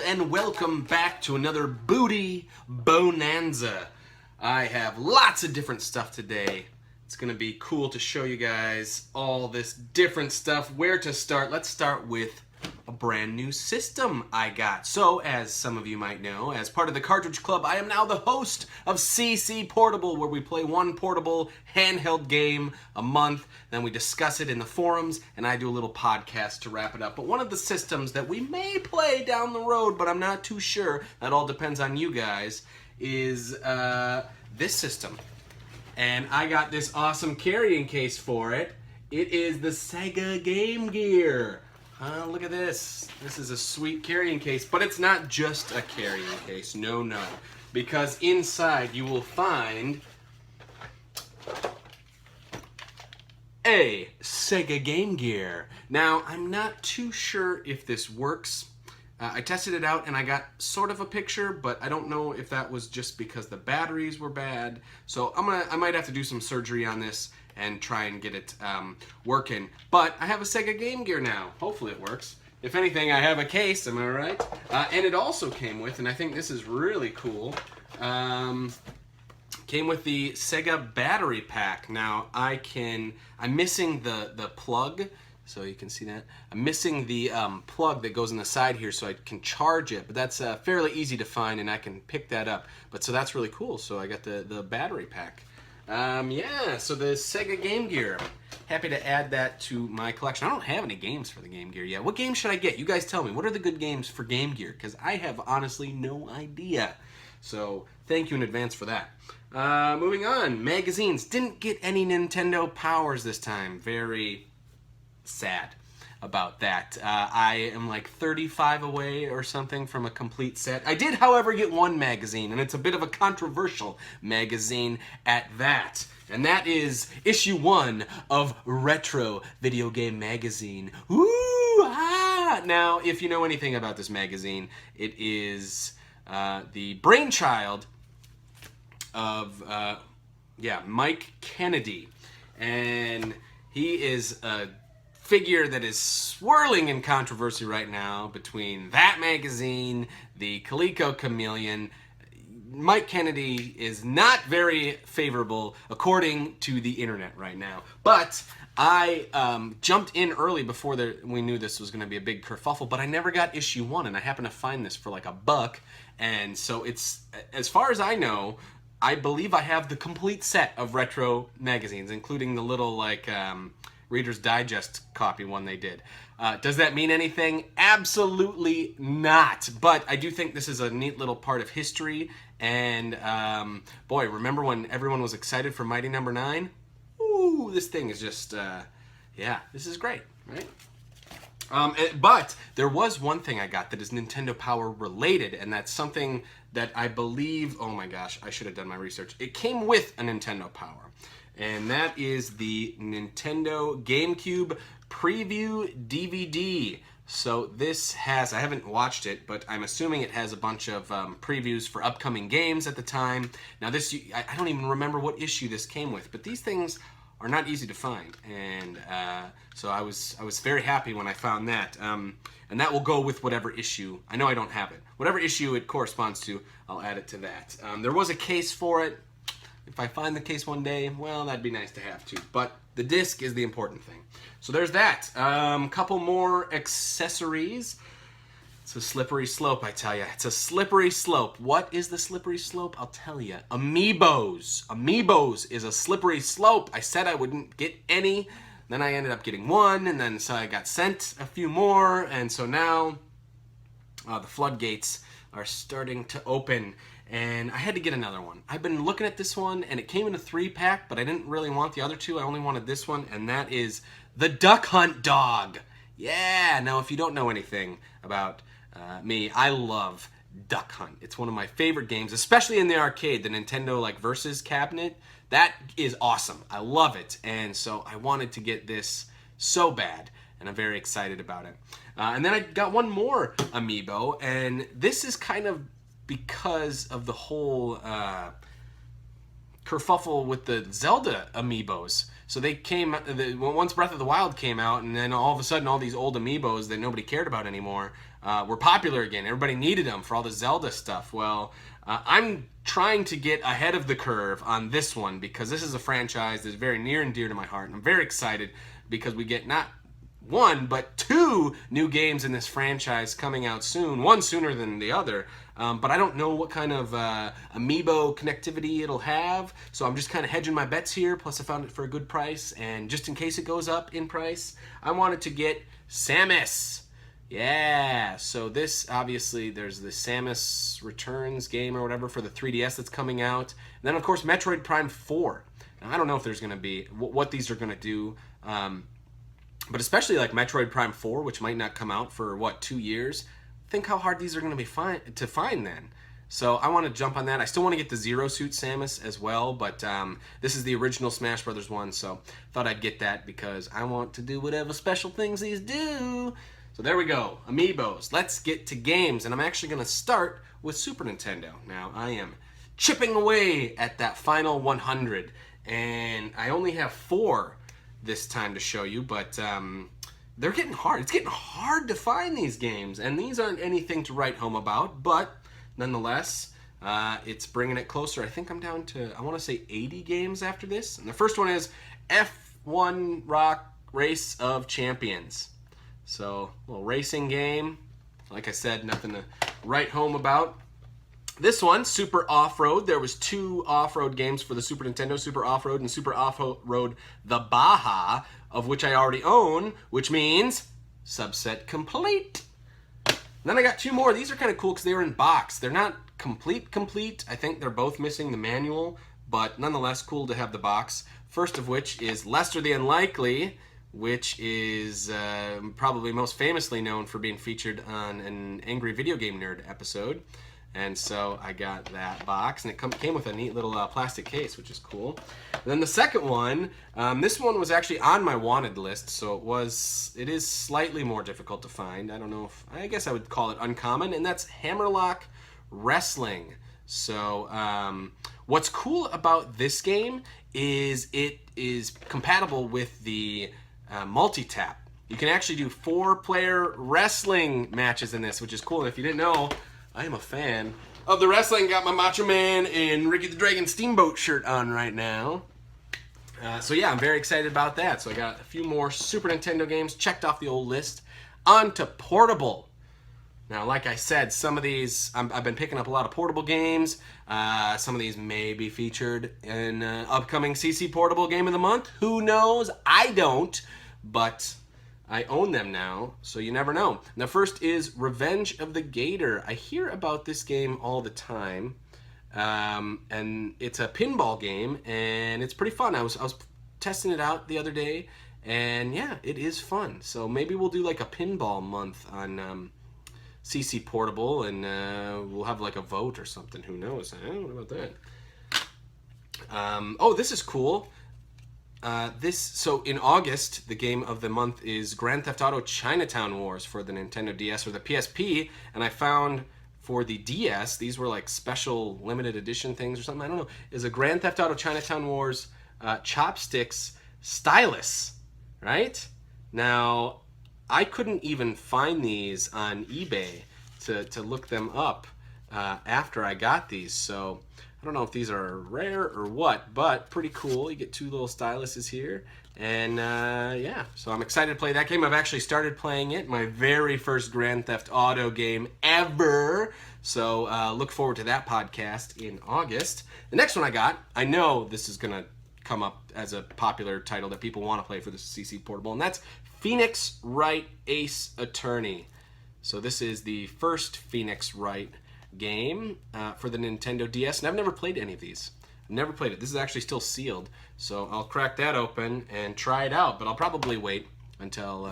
and welcome back to another Booty Bonanza. I have lots of different stuff today. It's gonna be cool to show you guys all this different stuff. Where to start? Let's start with a brand new system I got. So, as some of you might know, as part of the Cartridge Club, I am now the host of CC Portable, where we play one portable handheld game a month, then we discuss it in the forums, and I do a little podcast to wrap it up. But one of the systems that we may play down the road, but I'm not too sure, that all depends on you guys, is this system. And I got this awesome carrying case for it. It is the SEGA Game Gear. Look at this. This is a sweet carrying case, but it's not just a carrying case. No, no. Because inside you will find a SEGA Game Gear. Now, I'm not too sure if this works. I tested it out and I got sort of a picture, but I don't know if that was just because the batteries were bad. So I might have to do some surgery on this and try and get it working. But I have a SEGA Game Gear now. Hopefully it works. If anything, I have a case, am I right? And it also came with, and I think this is really cool, came with the SEGA battery pack. Now, I'm missing the plug, so you can see that. I'm missing the plug that goes in the side here so I can charge it, but that's fairly easy to find and I can pick that up. But so that's really cool, so I got the battery pack. Yeah, so the SEGA Game Gear. Happy to add that to my collection. I don't have any games for the Game Gear yet. What games should I get? You guys tell me. What are the good games for Game Gear? Because I have honestly no idea. So thank you in advance for that. Moving on. Magazines. Didn't get any Nintendo Powers this time. Very sad about that. I am like 35 away or something from a complete set. I did, however, get one magazine, and it's a bit of a controversial magazine at that. And that is issue 1 of Retro Video Game Magazine. Woo! Ah! Now, if you know anything about this magazine, it is the brainchild of Mike Kennedy. And he is a figure that is swirling in controversy right now between that magazine, the Coleco Chameleon. Mike Kennedy is not very favorable according to the internet right now. But I jumped in early before we knew this was going to be a big kerfuffle, but I never got issue 1, and I happened to find this for like $1. And so it's, as far as I know, I believe I have the complete set of retro magazines, including the little like Reader's Digest copy one they did. Does that mean anything? Absolutely not. But I do think this is a neat little part of history. And boy, remember when everyone was excited for Mighty Number 9? Ooh, this thing is just, yeah, this is great, right? But there was one thing I got that is Nintendo Power related, and that's something that I believe, oh my gosh, I should have done my research. It came with a Nintendo Power. And that is the Nintendo GameCube Preview DVD. So this has, I haven't watched it, but I'm assuming it has a bunch of previews for upcoming games at the time. Now this, I don't even remember what issue this came with, but these things are not easy to find. And so I was very happy when I found that. And that will go with whatever issue, I know I don't have it. Whatever issue it corresponds to, I'll add it to that. There was a case for it. If I find the case one day, well, that'd be nice to have too. But the disc is the important thing. So there's that. Couple more accessories. It's a slippery slope, I tell you. It's a slippery slope. What is the slippery slope? I'll tell you. Amiibos. Amiibos is a slippery slope. I said I wouldn't get any. Then I ended up getting one, and then so I got sent a few more. And so now the floodgates are starting to open. And I had to get another one. I've been looking at this one, and it came in a 3-pack, but I didn't really want the other two. I only wanted this one, and that is the Duck Hunt Dog. Yeah, now if you don't know anything about me, I love Duck Hunt. It's one of my favorite games, especially in the arcade, the Nintendo like Versus cabinet. That is awesome. I love it, and so I wanted to get this so bad, and I'm very excited about it. And then I got one more amiibo, and this is kind of because of the whole kerfuffle with the Zelda amiibos. So they came once Breath of the Wild came out, and then all of a sudden all these old amiibos that nobody cared about anymore were popular again. Everybody needed them for all the Zelda stuff. Well, I'm trying to get ahead of the curve on this one because this is a franchise that's very near and dear to my heart, and I'm very excited because we get not one but two new games in this franchise coming out soon, one sooner than the other. But I don't know what kind of amiibo connectivity it'll have, so I'm just kind of hedging my bets here. Plus I found it for a good price, and just in case it goes up in price, I wanted to get Samus. Yeah, so this, obviously, there's the Samus Returns game or whatever for the 3DS that's coming out. And then, of course, Metroid Prime 4. Now, I don't know if there's going to be, what these are going to do, but especially like Metroid Prime 4, which might not come out for, 2 years. Think how hard these are going to be to find then. So I want to jump on that. I still want to get the Zero Suit Samus as well, but this is the original Smash Brothers one, so thought I'd get that because I want to do whatever special things these do. So there we go, Amiibos. Let's get to games, and I'm actually going to start with Super Nintendo. Now, I am chipping away at that final 100, and I only have 4 this time to show you, but they're getting hard. It's getting hard to find these games, and these aren't anything to write home about, but nonetheless, it's bringing it closer. I think I'm down to, I want to say 80 games after this, and the first one is F1 Rock Race of Champions. So, a little racing game. Like I said, nothing to write home about. This one, Super Off-Road. There was 2 off-road games for the Super Nintendo, Super Off-Road and Super Off-Road the Baja, of which I already own, which means subset complete. And then I got 2 more. These are kind of cool because they were in box. They're not complete. I think they're both missing the manual, but nonetheless cool to have the box. First of which is Lester the Unlikely, which is probably most famously known for being featured on an Angry Video Game Nerd episode. And so I got that box, and it came with a neat little plastic case, which is cool. And then the second one, this one was actually on my wanted list, so it is slightly more difficult to find. I don't know if, I guess I would call it uncommon, and that's Hammerlock Wrestling. So what's cool about this game is it is compatible with the multi-tap. You can actually do 4-player wrestling matches in this, which is cool. And if you didn't know, I am a fan of the wrestling. Got my Macho Man and Ricky the Dragon Steamboat shirt on right now. So yeah, I'm very excited about that. So I got a few more Super Nintendo games checked off the old list. On to portable. Now, like I said, some of these, I've been picking up a lot of portable games. Some of these may be featured in upcoming CC Portable Game of the Month. Who knows? I don't, but I own them now, so you never know. Now, first is Revenge of the Gator. I hear about this game all the time, and it's a pinball game, and it's pretty fun. I was testing it out the other day, and yeah, it is fun. So maybe we'll do like a pinball month on CC Portable, and we'll have like a vote or something. Who knows? I don't know about that. Oh, this is cool. So in August, the game of the month is Grand Theft Auto Chinatown Wars for the Nintendo DS or the PSP, and I found for the DS, these were like special limited edition things or something, I don't know, is a Grand Theft Auto Chinatown Wars Chopsticks stylus, right? Now, I couldn't even find these on eBay to look them up after I got these, so I don't know if these are rare or what, but pretty cool. You get 2 little styluses here, and yeah, so I'm excited to play that game. I've actually started playing it, my very first Grand Theft Auto game ever, so look forward to that podcast in August. The next one I got, I know this is going to come up as a popular title that people want to play for the CC Portable, and that's Phoenix Wright Ace Attorney. So this is the first Phoenix Wright game for the Nintendo DS, and I've never played any of these. I've never played it. This is actually still sealed, so I'll crack that open and try it out, but I'll probably wait until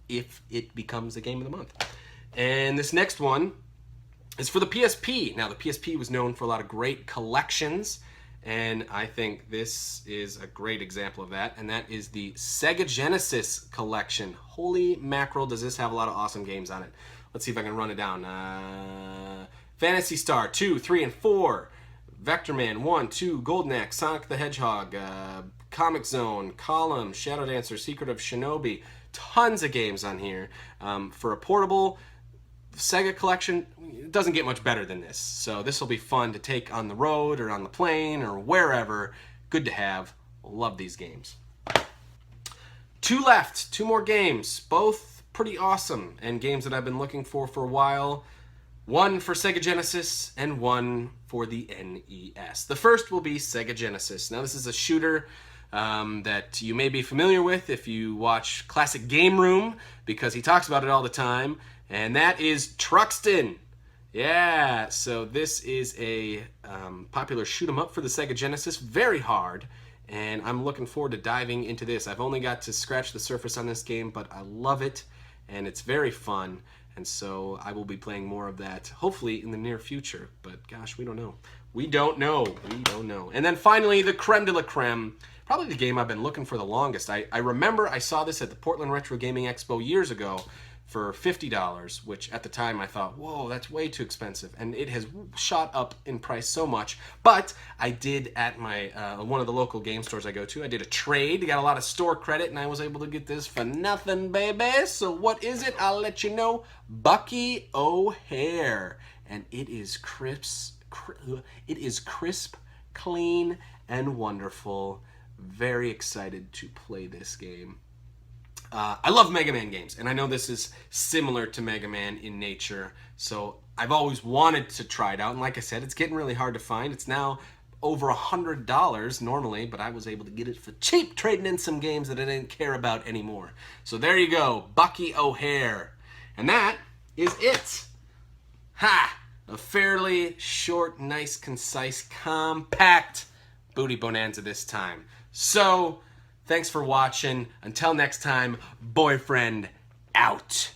if it becomes the game of the month. And this next one is for the PSP. Now, the PSP was known for a lot of great collections, and I think this is a great example of that, and that is the Sega Genesis collection. Holy mackerel, does this have a lot of awesome games on it. Let's see if I can run it down. Phantasy Star 2, 3, and 4. Vector Man 1, 2, Golden Axe, Sonic the Hedgehog, Comic Zone, Column, Shadow Dancer, Secret of Shinobi. Tons of games on here. For a portable SEGA collection, it doesn't get much better than this. So this will be fun to take on the road or on the plane or wherever. Good to have. Love these games. Two left. Two more games. Both pretty awesome and games that I've been looking for a while. One for Sega Genesis and one for the NES. The first will be Sega Genesis. Now this is a shooter that you may be familiar with if you watch Classic Game Room, because he talks about it all the time, and that is Truxton. Yeah, so this is a popular shoot 'em up for the Sega Genesis. Very hard, and I'm looking forward to diving into this. I've only got to scratch the surface on this game, but I love it, and it's very fun. And so I will be playing more of that, hopefully in the near future. But gosh, we don't know. We don't know. We don't know. And then finally, the creme de la creme. Probably the game I've been looking for the longest. I remember I saw this at the Portland Retro Gaming Expo years ago for $50, which at the time I thought, whoa, that's way too expensive. And it has shot up in price so much. But I did at my one of the local game stores I go to, I did a trade, got a lot of store credit, and I was able to get this for nothing, baby. So what is it? I'll let you know. Bucky O'Hare. And it is crisp, clean, and wonderful. Very excited to play this game. I love Mega Man games, and I know this is similar to Mega Man in nature, so I've always wanted to try it out, and like I said, it's getting really hard to find. It's now over $100 normally, but I was able to get it for cheap, trading in some games that I didn't care about anymore. So there you go, Bucky O'Hare. And that is it. Ha! A fairly short, nice, concise, compact Booty Bonanza this time. So, thanks for watching. Until next time, boyfriend out.